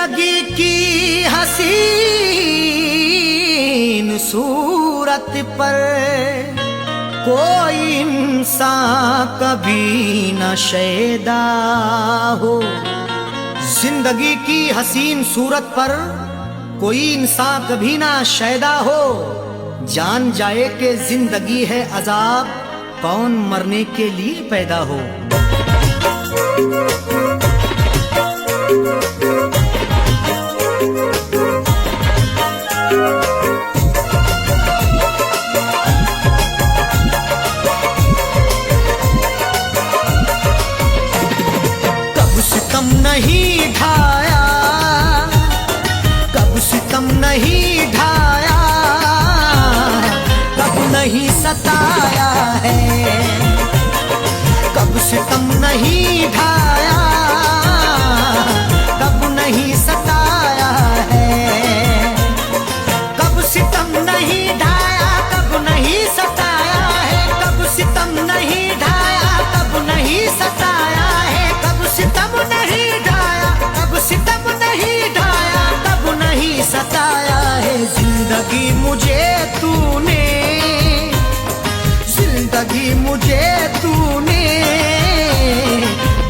जिंदगी की हसीन सूरत पर कोई इंसान कभी न शैदा हो। जिंदगी की हसीन सूरत पर कोई इंसान कभी ना शैदा हो। जान जाए कि जिंदगी है अजाब, कौन मरने के लिए पैदा हो। कब सितम नहीं ढाया, कब सितम नहीं ढाया, कब नहीं सताया है। कब सितम नहीं ढाया, कब नहीं सताया है। कब सितम नहीं ढाया, कब नहीं सताया है। कब सितम नहीं ढाया, कब नहीं सताया है। कब सितम नहीं ढाया, कब सितम नहीं ढाया, कब नहीं सताया है। जिंदगी मुझे तूने, जिंदगी मुझे तूने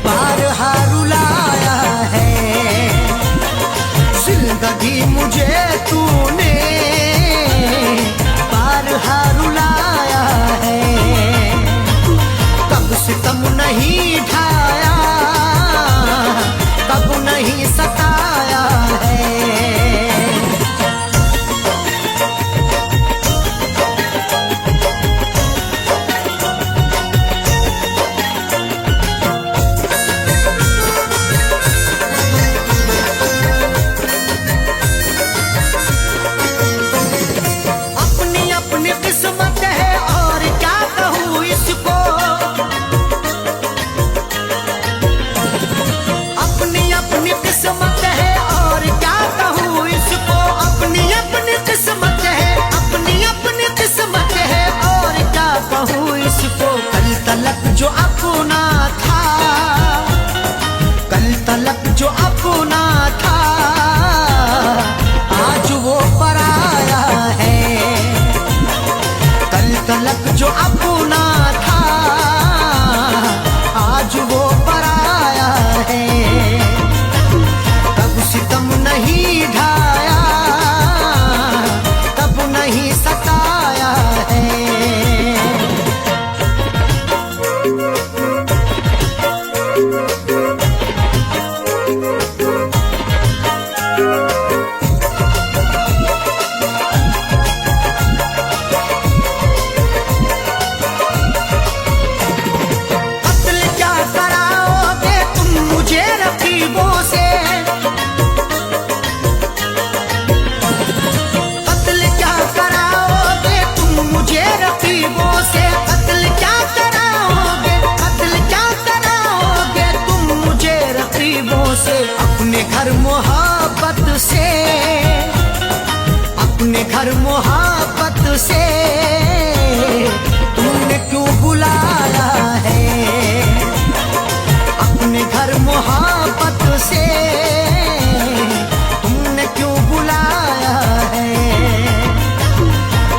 बारहा रुलाया है। जिंदगी मुझे तूने बारहा रुलाया है। कब सितम नहीं ढाया, कब नहीं सताया है। किस्मत है और क्या कहूँ इसको, अपनी अपनी किस्मत है और क्या कहूँ इसको। अपनी अपनी किस्मत है, अपनी अपनी किस्मत है और क्या कहूँ इसको। कल तलक जो अपना था, कल तलक जो अपना था, आज वो पराया है। कल तलक जो अपना था, आज वो पराया है। कब सितम नहीं ढाया, कब नहीं सताया है। अपने घर मोहब्बत से, अपने घर मोहब्बत से तुमने क्यों बुलाया है। अपने घर मोहब्बत से तुमने क्यों बुलाया है।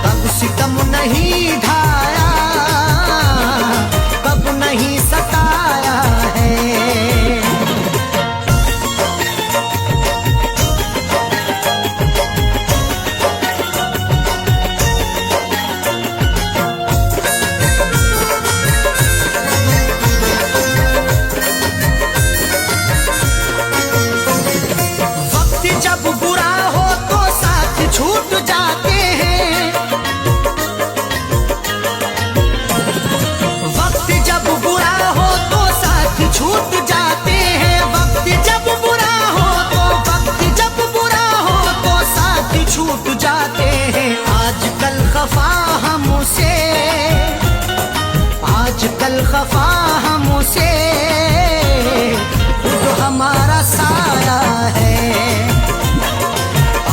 कब सितम नहीं ढाया, कब नहीं सताया है। छूट जाते हैं, वक्त जब बुरा हो तो साथ छूट जाते हैं। वक्त जब बुरा हो तो, वक्त जब बुरा हो तो साथ छूट जाते हैं। आजकल खफा हमसे, आजकल खफा हमसे खुद हमारा साया है।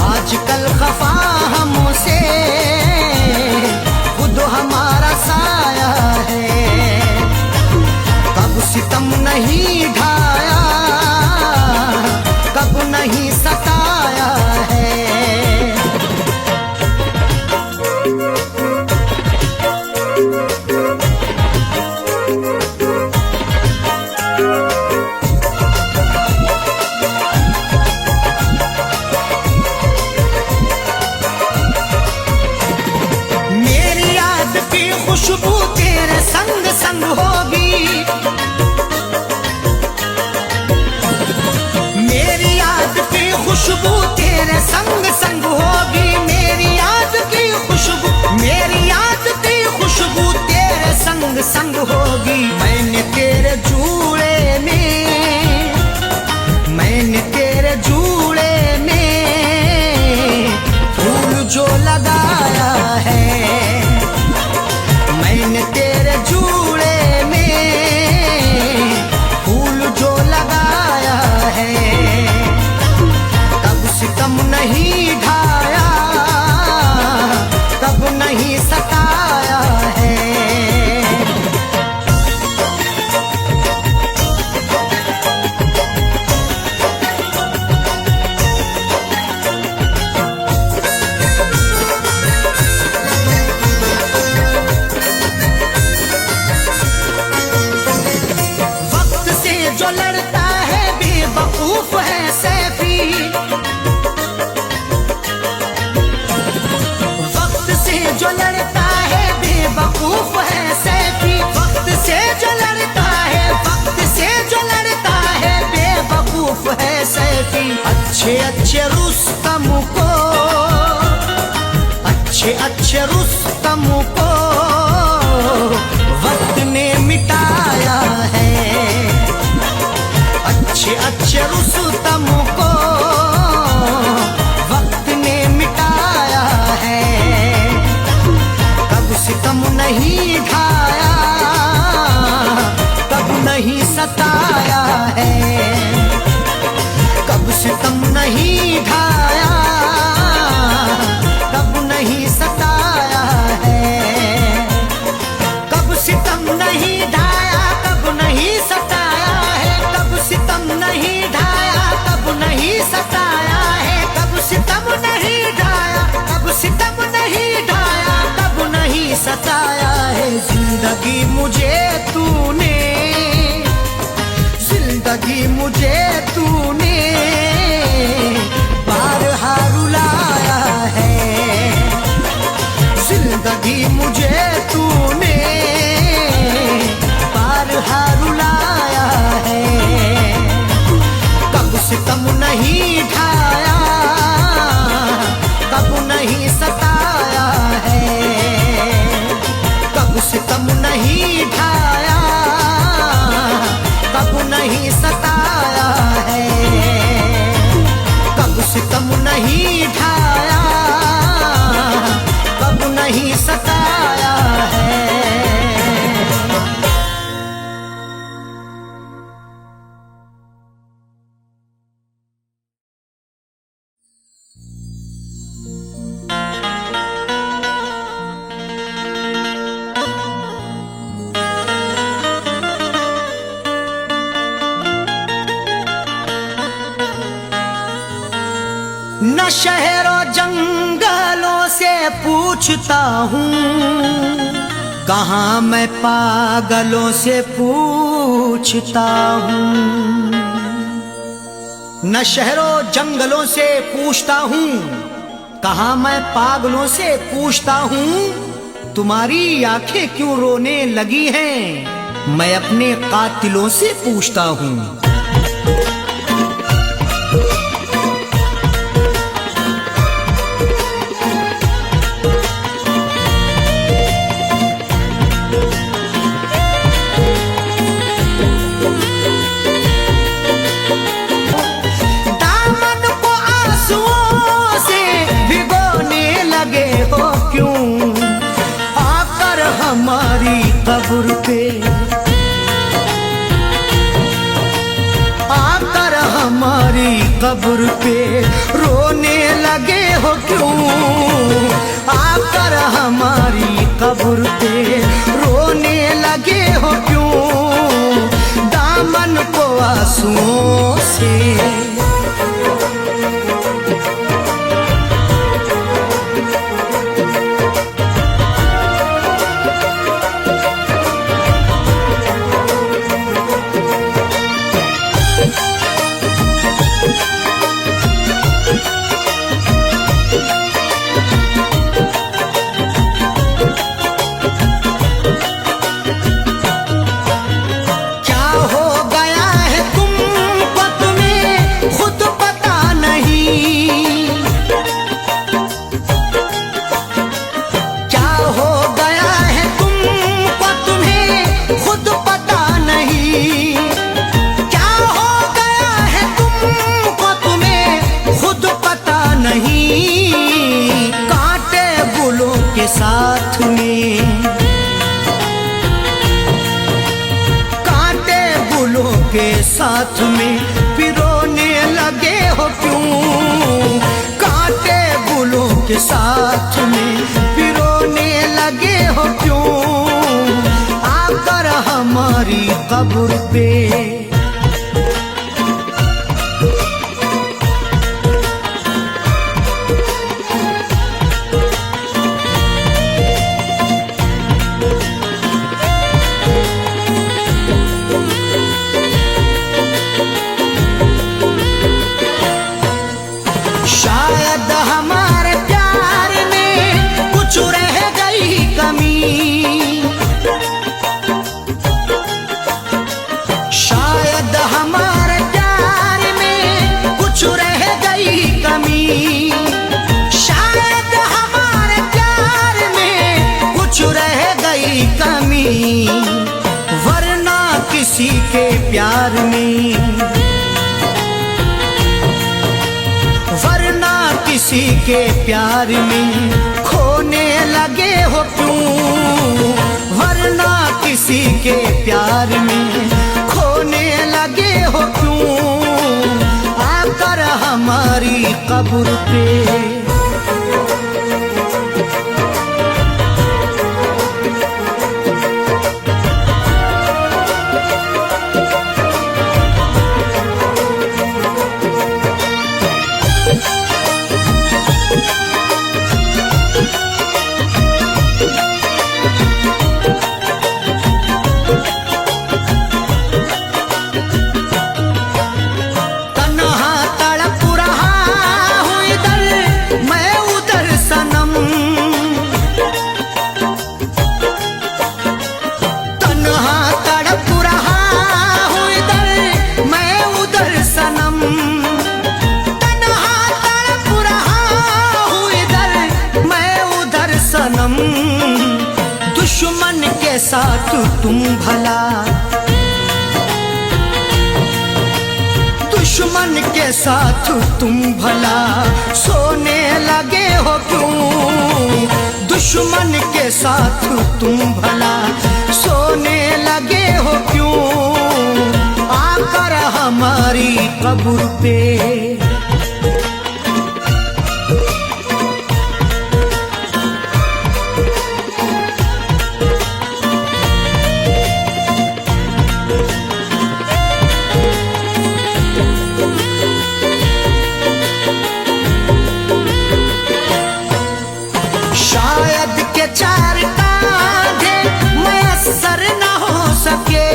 आजकल खफा हमसे खुद हमारा साया है। कब सितम नहीं ढाया, कब नहीं सताया। अच्छे अच्छे रुस्तम को वक्त ने मिटाया है। अच्छे अच्छे रुस्तम को वक्त ने मिटाया है। कब सितम नहीं ढाया, कब नहीं सताया है। कब सितम नहीं ढाया, कब नहीं सताया है। कब सितम नहीं ढाया, कब नहीं सताया है। कब सितम नहीं ढाया, कब नहीं सताया है। कब सितम नहीं ढाया, कब सितम नहीं ढाया, कब नहीं सताया है। जिंदगी मुझे तूने, जिंदगी मुझे तूने बारहा रुलाया है। जिंदगी मुझे तूने बारहा रुलाया है। कब सितम नहीं ढाया, कब नहीं सताया है। कब सितम नहीं ढाया, कब नहीं सताया है। कब सितम नहीं ढाया, कब नहीं सताया है। न शहरों जंगलों से पूछता हूँ, कहाँ मैं पागलों से पूछता हूँ। न शहरों जंगलों से पूछता हूँ, कहाँ मैं पागलों से पूछता हूँ। तुम्हारी आंखें क्यों रोने लगी हैं, मैं अपने कातिलों से पूछता हूँ। हमारी कब्र पे आकर हमारी कब्र पे रोने लगे हो क्यों। आकर हमारी कब्र पे रोने लगे हो क्यों। दामन को आंसुओं से साथ में कांटे बुलों के साथ में पिरोने लगे हो क्यों। कांटे बुलों के साथ में पिरोने लगे हो क्यों। आकर हमारी कब्र पे शायद हमारे प्यार में कुछ रह गई कमी। शायद किसी के प्यार में, वरना किसी के प्यार में खोने लगे हो क्यों, वरना किसी के प्यार में खोने लगे हो क्यों, आकर हमारी कब्र पे। दुश्मन के साथ तुम भला, दुश्मन के साथ तुम भला सोने लगे हो क्यों, दुश्मन के साथ तुम भला सोने लगे हो क्यों, आकर हमारी कब्र पे। शायद के चार कांधे मयस्सर न हो सके,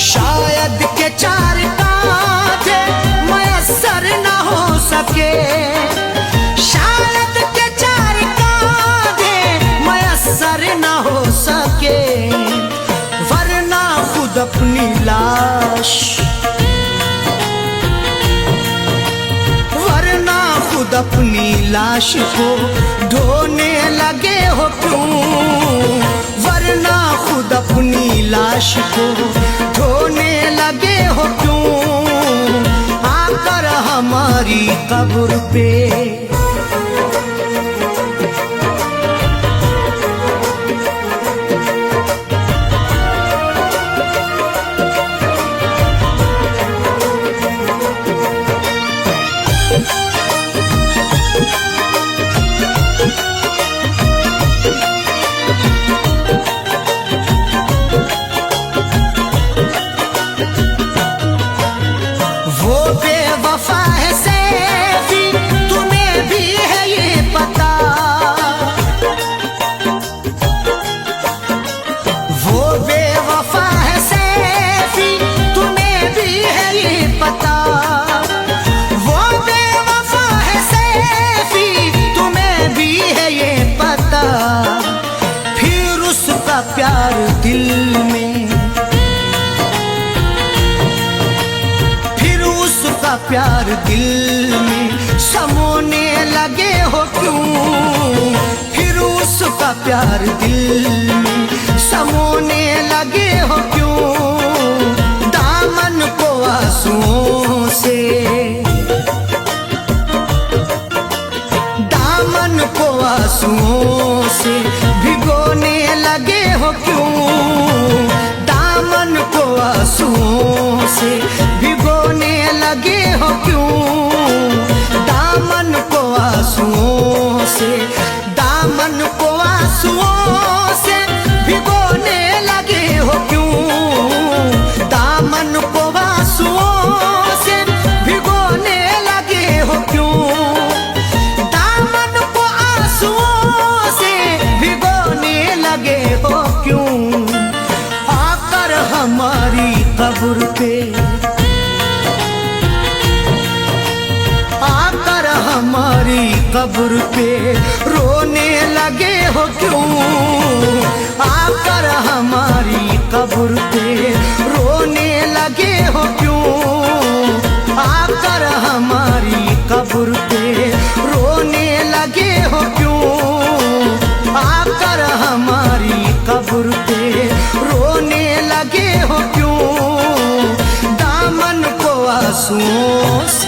शायद के चार कांधे मयस्सर न हो सके, शायद के चार कांधे मयस्सर न हो सके, वरना खुद अपनी लाश, खुद अपनी लाश को ढोने लगे हो क्यों, वरना खुद अपनी लाश को ढोने लगे हो क्यों, आकर हमारी कब्र पे। वो बेवफा है सैफी, तुम्हें भी है ये पता, वो बेवफा है सैफी, तुम्हें भी है ये पता, वो बेवफा है सैफी, तुम्हें भी है ये पता, फिर उसका प्यार दिल में, प्यार दिल में समोने लगे हो क्यों, फिर उसका प्यार दिल में समोने लगे हो क्यों, दामन को आंसुओं से, दामन को आंसुओं से भिगोने लगे हो क्यों, दामन को आंसुओं से भिगोने लगे हो क्यों, दामन को आंसुओं से, दामन को आंसुओं से भिगोने लगे हो क्यों, दामन को आंसुओं से भिगोने लगे हो क्यों, दामन को आंसुओं से भिगोने लगे हो क्यों, आकर हमारी कब्र पे, आकर हमारी कब्र पे रोने लगे हो क्यों, आकर हमारी कब्र पे रोने लगे हो क्यों, आकर हमारी कब्र पे रोने लगे हो क्यों, आकर हमारी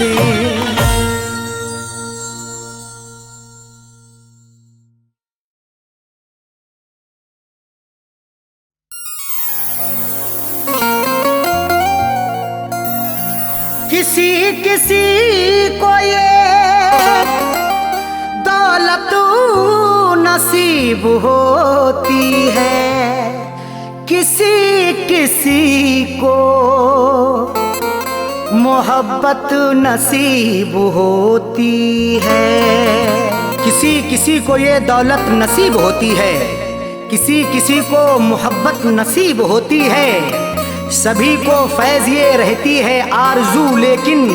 से। किसी किसी को ये दौलत नसीब होती है, किसी किसी को मोहब्बत नसीब होती है। किसी किसी को ये दौलत नसीब होती है, किसी किसी को मोहब्बत नसीब होती है। सभी को फैज़ ये रहती है आरज़ू, लेकिन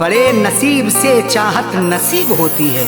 बड़े नसीब से चाहत नसीब होती है।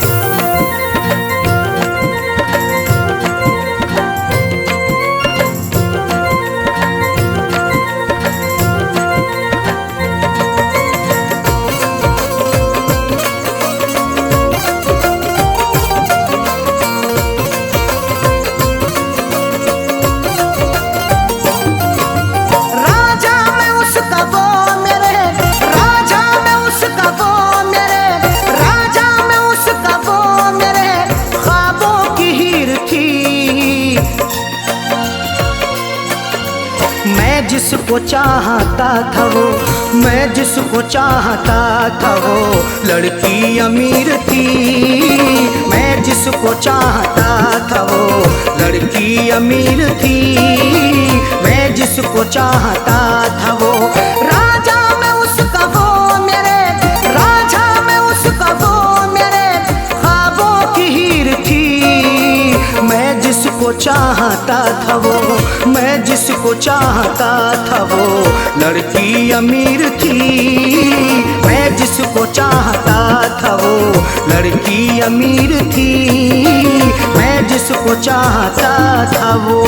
जिसको चाहता था वो, मैं जिसको चाहता था वो लड़की अमीर थी। मैं जिसको चाहता था वो लड़की अमीर थी। मैं जिसको चाहता था वो राजा में उसका वो मेरे, राजा में उसका वो मेरे ख्वाबों की हीर थी। मैं जिसको चाहता था वो, मैं जिसको चाहता था वो लड़की अमीर थी। मैं जिसको चाहता था वो लड़की अमीर थी। मैं जिसको चाहता था वो।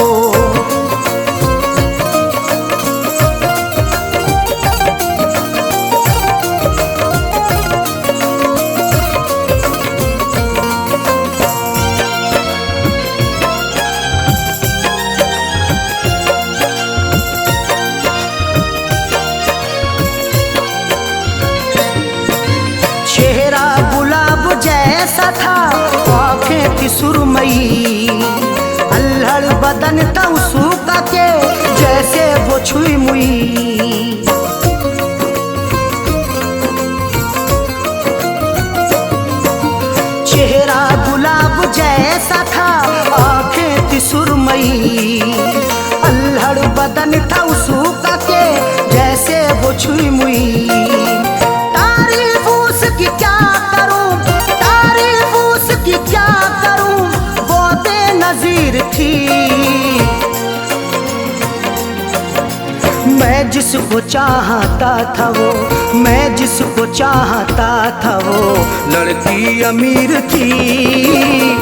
जैसा था आँखें थी सुरमई, अल्हड़ बदन था उसका के जैसे वो छुई मुई। चेहरा गुलाब जैसा था आँखें थी सुरमई, अल्हड़ बदन था उसका के जैसे वो छुई मुई। तारीफ उसकी क्या क्या करूं वो बेनज़ीर थी। मैं जिसको चाहता था वो, मैं जिसको चाहता था वो लड़की अमीर थी।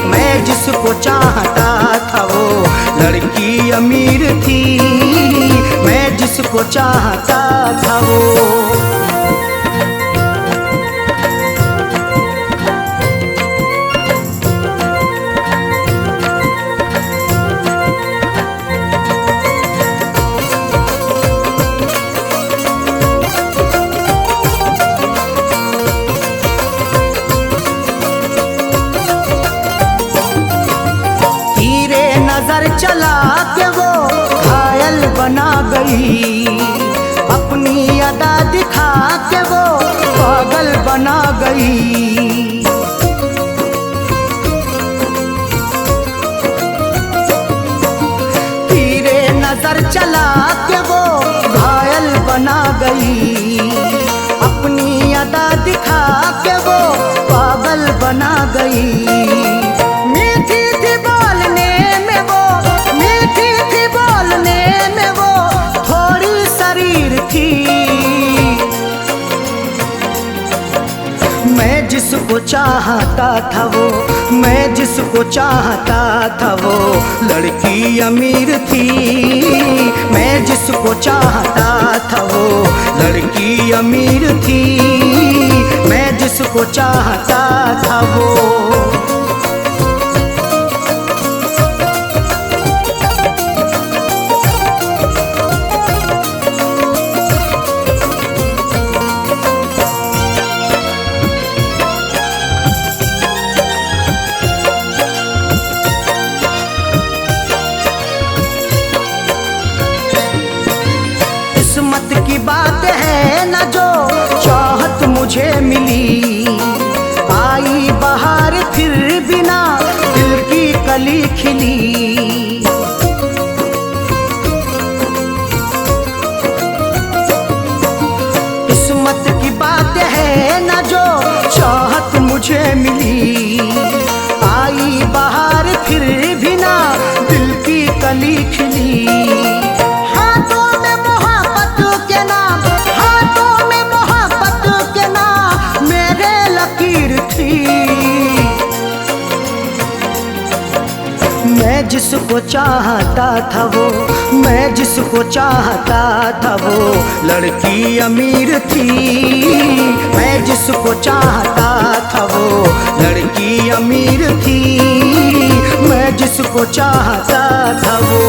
मैं जिसको चाहता था वो लड़की अमीर थी। मैं जिसको चाहता था वो। नजर चला के वो घायल बना गई, अपनी अदा दिखा के वो पागल बना गई। तीरे नजर चला के वो घायल बना गई, अपनी अदा दिखा के वो पागल बना गई। मीठी थी बोलने में वो, मीठी थी बोलने में वो थोड़ी शरीर थी। मैं जिसको चाहता था वो, मैं जिसको चाहता था वो लड़की अमीर थी। मैं जिसको चाहता था वो लड़की अमीर थी। मैं जिसको चाहता था वो। मुझे मिली। आई बहार फिर भी ना दिल की कली खिली। हाथों में मोहब्बत के नाम, हाथों में मोहब्बत के नाम मेरे लकीर थी। मैं जिसको चाहता था वो, मैं जिसको चाहता था वो लड़की अमीर थी। मैं जिसको चाहता था वो लड़की अमीर थी। मैं जिसको चाहता था वो।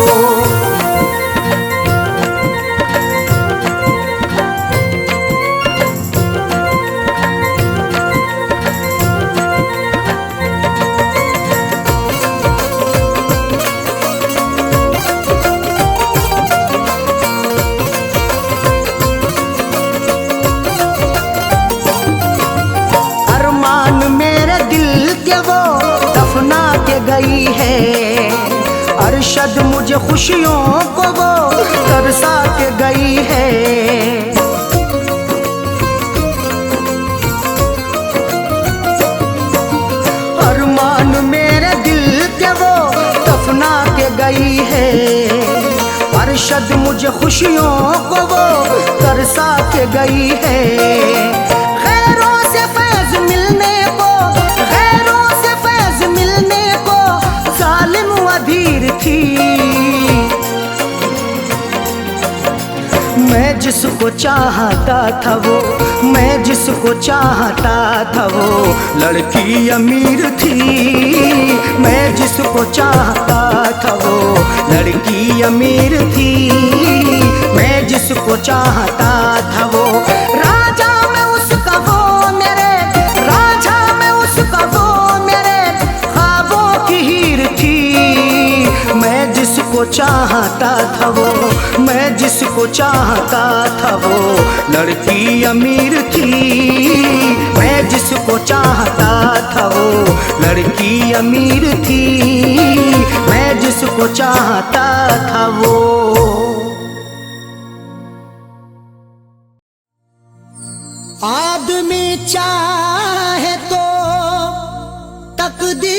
गई है अरशद मुझे खुशियों को वो तरसा के गई है। अरमान मेरे दिल के वो दफना के गई है। अरशद मुझे खुशियों को वो तरसा के गई है। खैरों से फैज मिलने को, खैरों से फैज मिलने को जालिम अधीर थी। मैं जिसको चाहता था वो, मैं जिसको चाहता था वो लड़की अमीर थी। मैं जिसको चाहता था वो लड़की अमीर थी। मैं जिसको चाहता था वो राजा मैं उसका वो मेरे, राजा मैं उसका वो मेरे ख्वाबों की हीर थी। मैं जिसको चाहता था वो, मैं जिसको चाहता था वो लड़की अमीर थी। मैं जिसको चाहता था वो लड़की अमीर थी। मैं जिसको चाहता था वो। आदमी चाहे तो तकदीर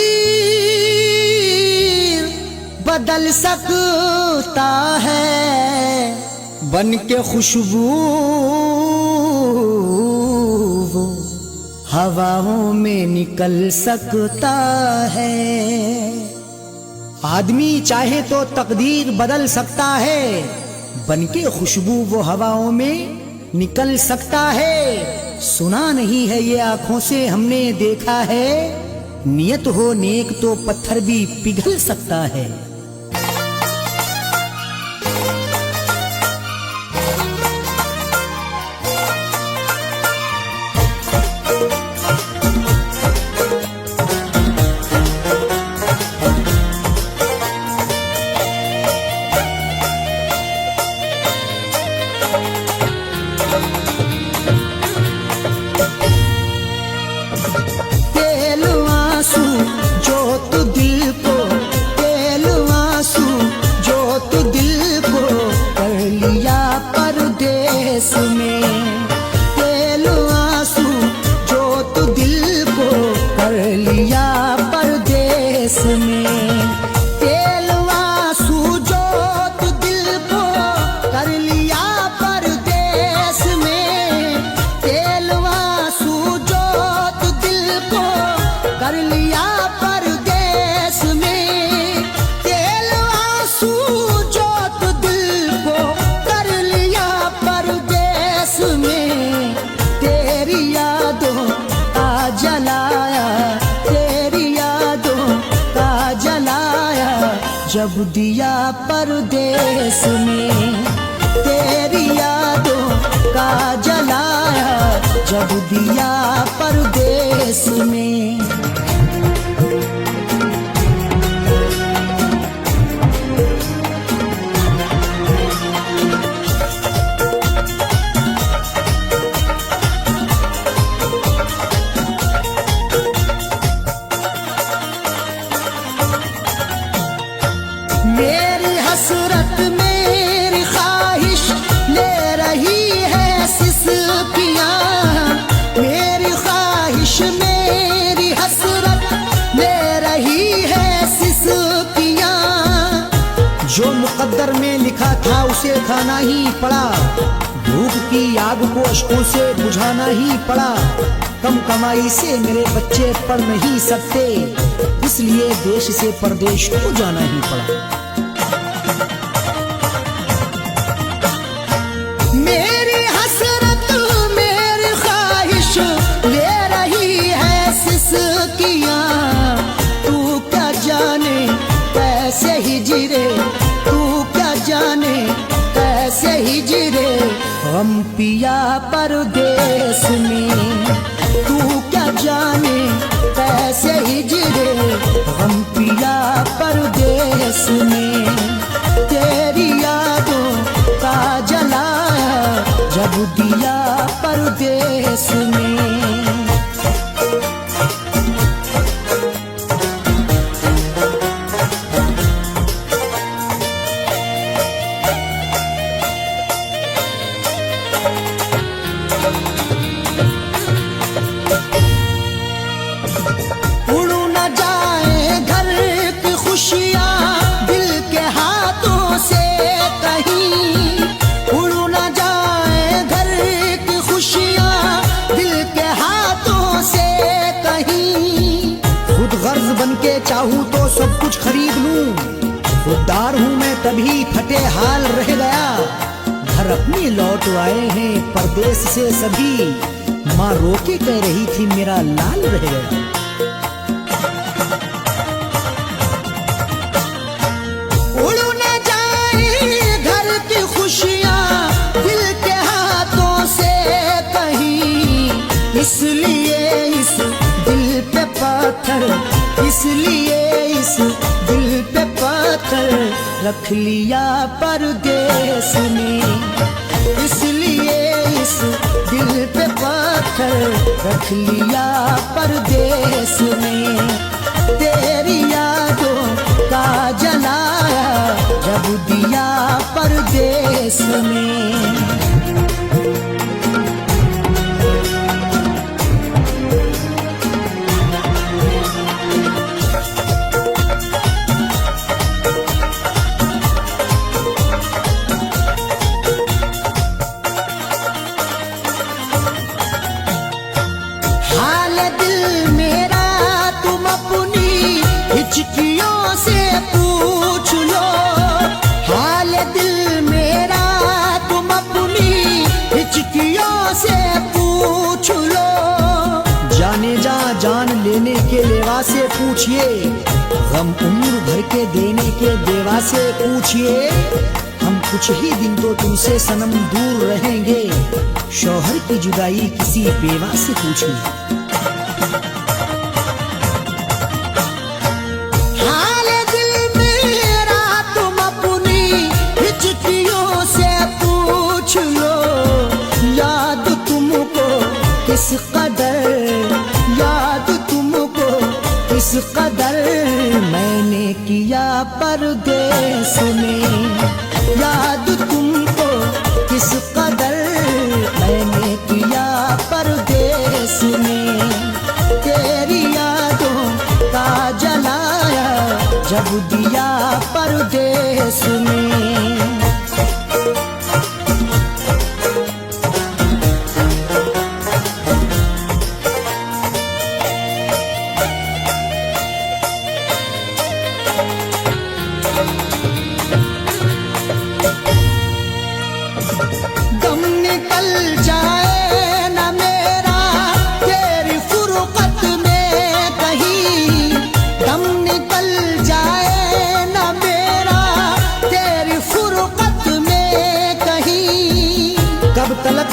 बदल सकता है। बन के खुशबू वो हवाओं में निकल सकता है। आदमी चाहे तो तकदीर बदल सकता है। बन के खुशबू वो हवाओं में निकल सकता है। सुना नहीं है ये आंखों से हमने देखा है। नियत हो नेक तो पत्थर भी पिघल सकता है। जब दिया परदेस में तेरी यादों का जलाया, जब दिया परदेस में। मेरी हसरत मेरी ख्वाहिश ले रही है सिसकियाँ, मेरी ख्वाहिश मेरी मुकद्दर में लिखा था उसे खाना ही पड़ा, भूख की आग को अश्कों से बुझाना ही पड़ा। कम कमाई से मेरे बच्चे पढ़ नहीं सकते, इसलिए देश से परदेश को जाना ही पड़ा। मेरी हसरत मेरी ख्वाहिश ले रही है सिसकियां, तू क्या जाने कैसे हिजरे, तू क्या जाने कैसे हिजरे हम पिया परदेश में, तू क्या जाने कैसे हिजरे हम पिया परदेश में। तेरी यादों का जलाया जब दिया परदेश में। चाहूं तो सब कुछ खरीद लूं, खुददार हूं मैं तभी फटे हाल रह गया। घर अपने लौट आए हैं परदेश से सभी, माँ रोके कह रही थी मेरा लाल रह गया। उड़ न जाए घर की खुशियां दिल के हाथों से कहीं, इसलिए इस दिल पे पत्थर, इसलिए इस दिल पे पत्थर रख लिया परदेश में, इसलिए इस दिल पे पत्थर रख लिया परदेश में। तेरी यादों का जलाया जब दिया परदेश में। हिचकियों से पूछ लो हाल दिल मेरा, तुम अपनी हिचकियों से पूछ लो। जाने जा जान लेने के लेवा से पूछिए, गम उम्र भर के देने के देवा से पूछिए। हम कुछ ही दिन तो तुमसे सनम दूर रहेंगे, शौहर की जुदाई किसी बेवा से पूछिए। किस कदर याद तुमको, किस कदर मैंने किया परदेश में, याद तुमको किस कदर मैंने किया परदेश में। तेरी यादों का जलाया जब दिया परदेश में।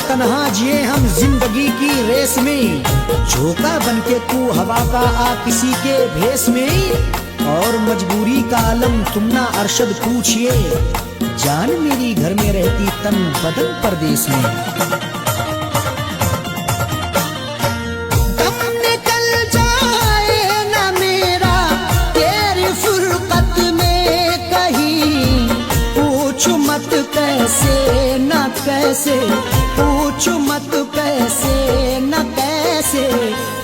तन्हा जिए हम जिंदगी की रेस में, झोंका बनके तू हवा का आ किसी के भेस में। और मजबूरी का आलम तुम ना अरशद पूछिए, जान मेरी घर में रहती तन बदन परदेश में। दम निकल जाए ना मेरा तेरी फुरकत में कहीं, पूछ मत कैसे ना कैसे, पूछ मत कैसे न कैसे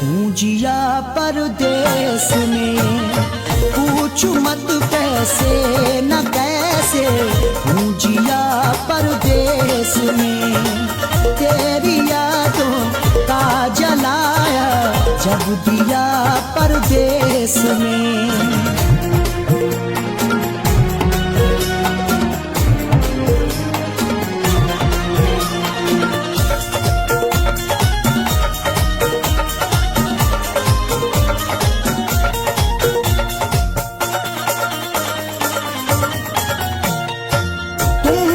हूँ जिया परदेश में, पूछ पूछू मत कैसे न कैसे हूँ जिया परदेस में, तेरी यादों का जलाया जब दिया परदेस में।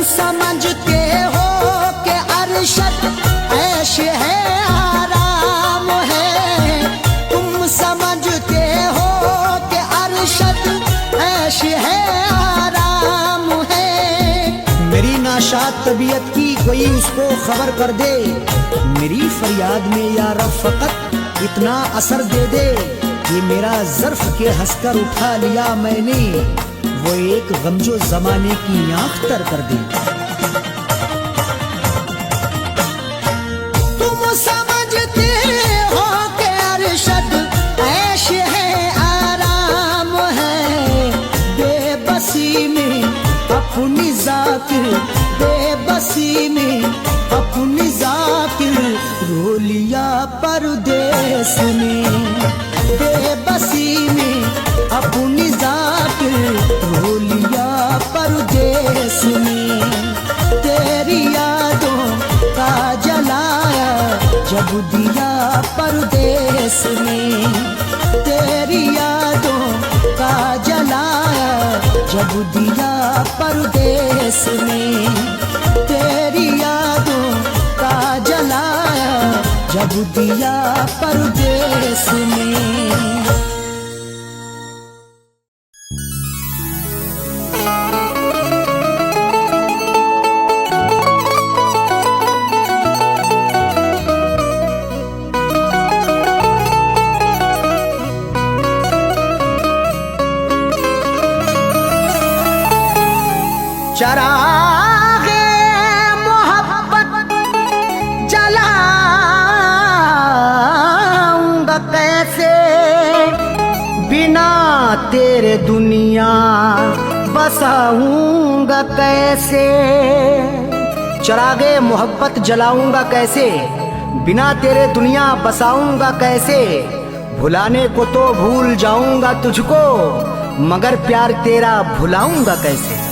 समझते हो कि अरशद ऐश है आराम है, तुम समझते हो कि अरशद ऐश है आराम है। मेरी नाशाद तबीयत की कोई उसको खबर कर दे, मेरी फरियाद में या रब फकत इतना असर दे दे, ये मेरा ज़र्फ के हंसकर उठा लिया मैंने, वो एक गमजो जमाने की आंख तर कर दे। तुम समझते हो कि अरशद ऐश है आराम है, बेबसी में अपनी जाकिर, बेबसी में अपनी जाकिर रो लिया परदेस में, बेबसी में अपनी जाकिर रो लिया परदेस में। तेरी यादों का जलाया जब दिया परदेस में, तेरी यादों का जलाया जब दिया परदेस में, तेरी यादों का जलाया जब दिया परदेस में। चराग़े मोहब्बत जलाऊंगा कैसे, बिना तेरे दुनिया बसाऊंगा कैसे। चराग़े मोहब्बत जलाऊंगा कैसे, बिना तेरे दुनिया बसाऊंगा कैसे। भुलाने को तो भूल जाऊंगा तुझको, मगर प्यार तेरा भुलाऊंगा कैसे।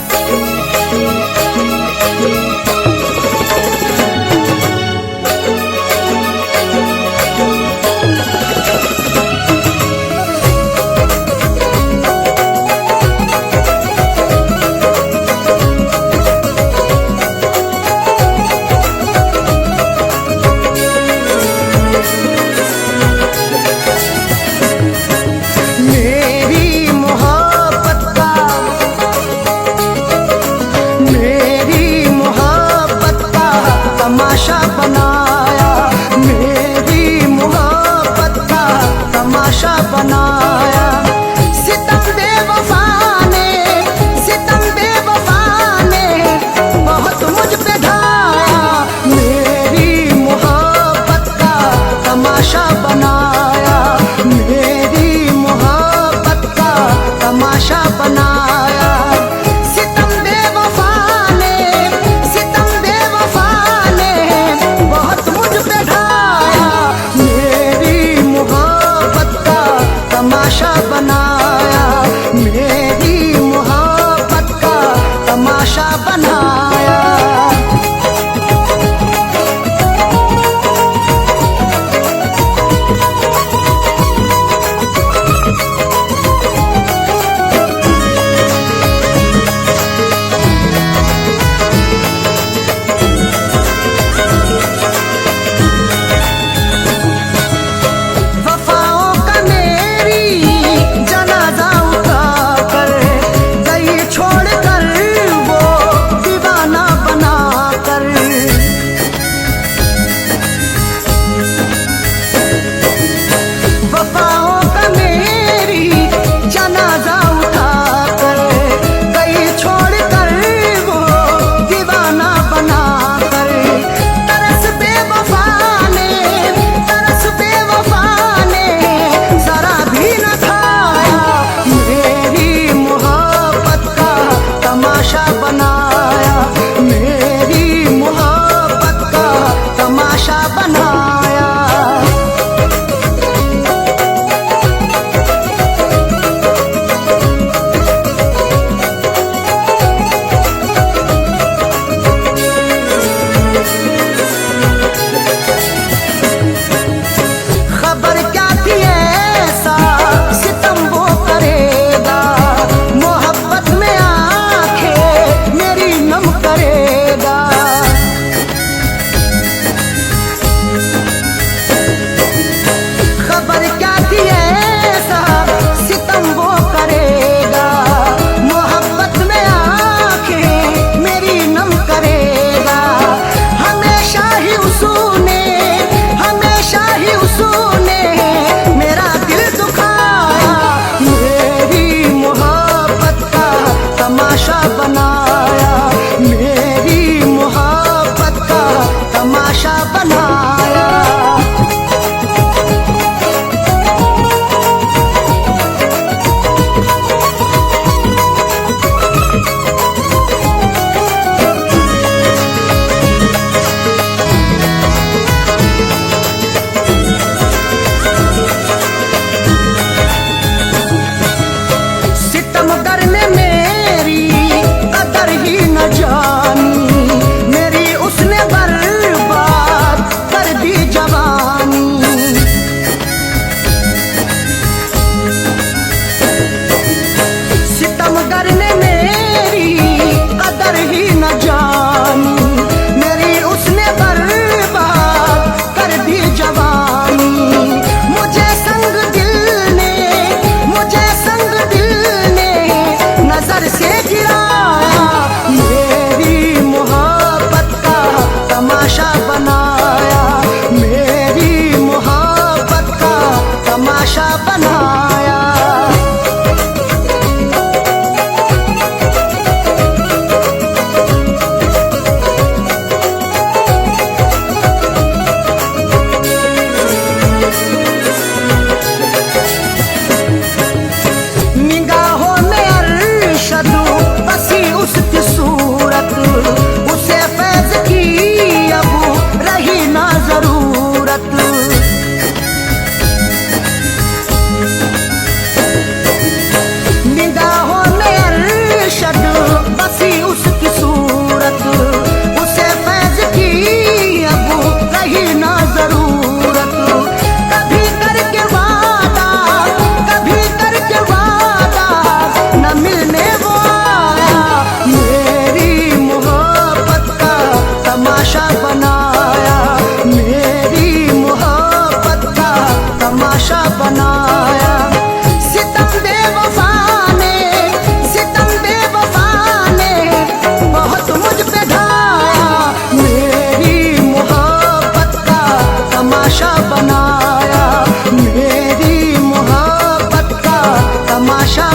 आशा